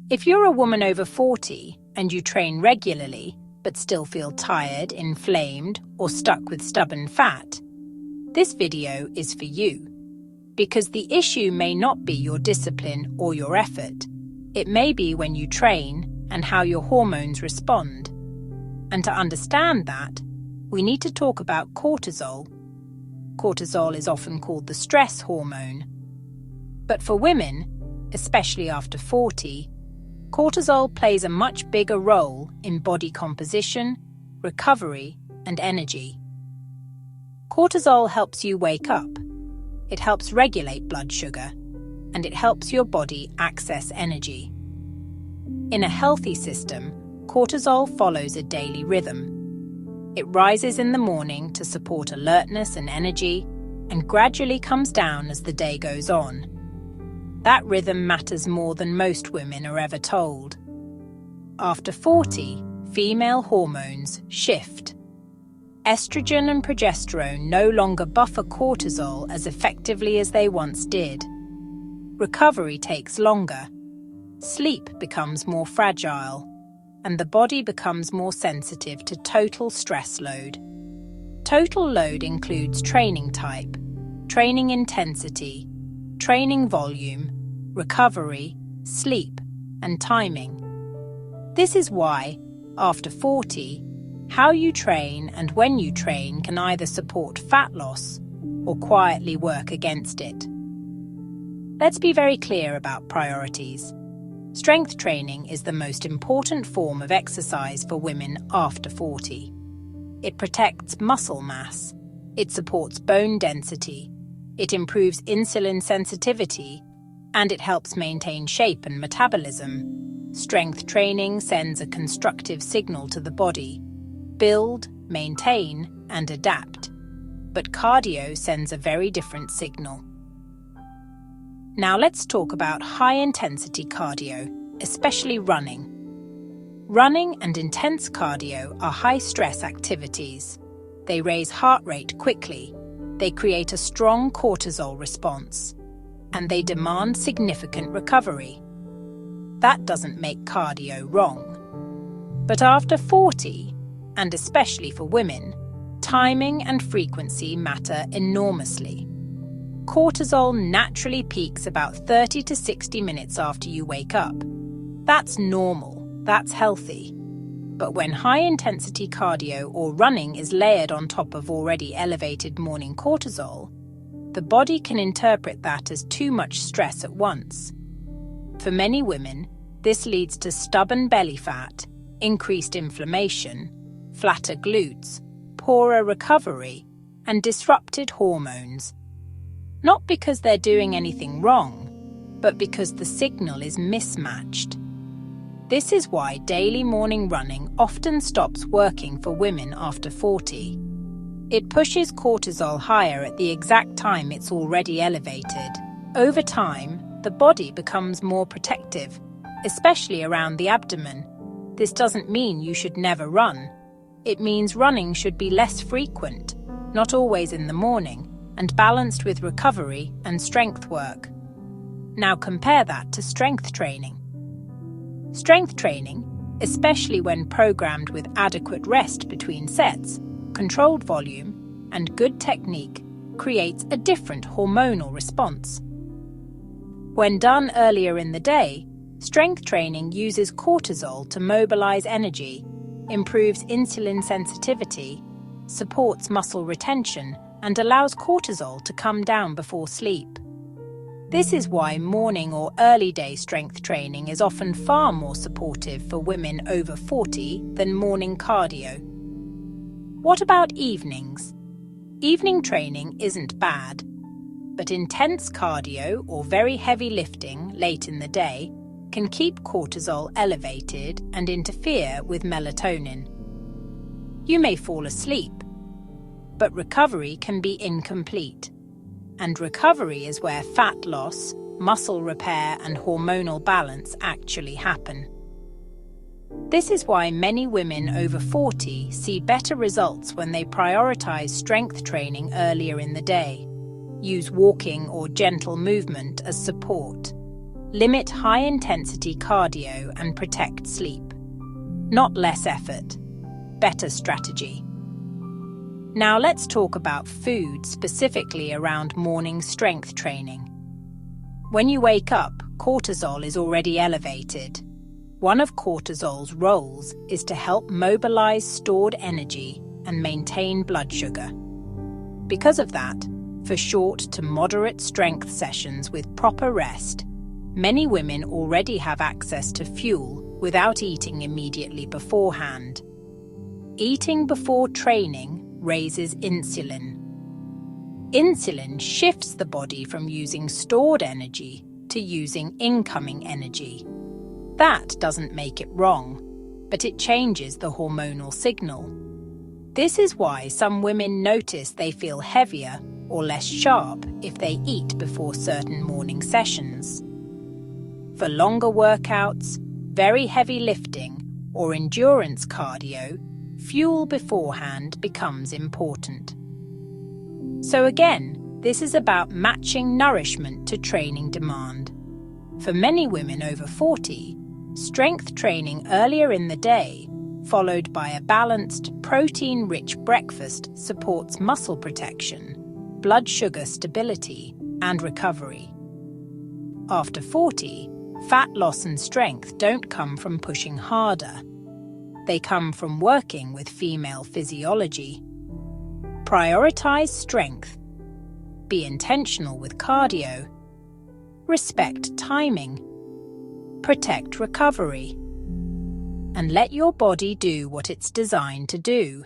If you're a woman over 40 and you train regularly, but still feel tired, inflamed, or stuck with stubborn fat, this video is for you. Because the issue may not be your discipline or your effort. It may be when you train and how your hormones respond. And to understand that, we need to talk about cortisol. Cortisol is often called the stress hormone. But for women, especially after 40, cortisol plays a much bigger role in body composition, recovery, and energy. Cortisol helps you wake up. It helps regulate blood sugar, and it helps your body access energy. In a healthy system, cortisol follows a daily rhythm. It rises in the morning to support alertness and energy, and gradually comes down as the day goes on. That rhythm matters more than most women are ever told. After 40, female hormones shift. Estrogen and progesterone no longer buffer cortisol as effectively as they once did. Recovery takes longer. Sleep becomes more fragile, and the body becomes more sensitive to total stress load. Total load includes training type, training intensity, training volume, recovery, sleep, and timing. This is why, after 40, how you train and when you train can either support fat loss or quietly work against it. Let's be very clear about priorities. Strength training is the most important form of exercise for women after 40. It protects muscle mass, it supports bone density, it improves insulin sensitivity, and it helps maintain shape and metabolism. Strength training sends a constructive signal to the body: build, maintain, and adapt. But cardio sends a very different signal. Now let's talk about high-intensity cardio, especially running. Running and intense cardio are high-stress activities. They raise heart rate quickly, they create a strong cortisol response, and they demand significant recovery. That doesn't make cardio wrong. But after 40, and especially for women, timing and frequency matter enormously. Cortisol naturally peaks about 30 to 60 minutes after you wake up. That's normal, that's healthy. But when high-intensity cardio or running is layered on top of already elevated morning cortisol, the body can interpret that as too much stress at once. For many women, this leads to stubborn belly fat, increased inflammation, flatter glutes, poorer recovery, and disrupted hormones. Not because they're doing anything wrong, but because the signal is mismatched. This is why daily morning running often stops working for women after 40. It pushes cortisol higher at the exact time it's already elevated. Over time, the body becomes more protective, especially around the abdomen. This doesn't mean you should never run. It means running should be less frequent, not always in the morning, and balanced with recovery and strength work. Now compare that to strength training. Strength training, especially when programmed with adequate rest between sets, controlled volume, and good technique, creates a different hormonal response. When done earlier in the day, strength training uses cortisol to mobilize energy, improves insulin sensitivity, supports muscle retention, and allows cortisol to come down before sleep. This is why morning or early day strength training is often far more supportive for women over 40 than morning cardio. What about evenings? Evening training isn't bad, but intense cardio or very heavy lifting late in the day can keep cortisol elevated and interfere with melatonin. You may fall asleep, but recovery can be incomplete. And recovery is where fat loss, muscle repair, and hormonal balance actually happen. This is why many women over 40 see better results when they prioritize strength training earlier in the day, use walking or gentle movement as support, limit high-intensity cardio and protect sleep. Not less effort, better strategy. Now let's talk about food specifically around morning strength training. When you wake up, cortisol is already elevated. One of cortisol's roles is to help mobilize stored energy and maintain blood sugar. Because of that, for short to moderate strength sessions with proper rest, many women already have access to fuel without eating immediately beforehand. Eating before training raises insulin. Insulin shifts the body from using stored energy to using incoming energy. That doesn't make it wrong, but it changes the hormonal signal. This is why some women notice they feel heavier or less sharp if they eat before certain morning sessions. For longer workouts, very heavy lifting, or endurance cardio, fuel beforehand becomes important. So again, this is about matching nourishment to training demand. For many women over 40, strength training earlier in the day, followed by a balanced, protein-rich breakfast, supports muscle protection, blood sugar stability, and recovery. After 40, fat loss and strength don't come from pushing harder. They come from working with female physiology. Prioritize strength. Be intentional with cardio. Respect timing. Protect recovery. And let your body do what it's designed to do.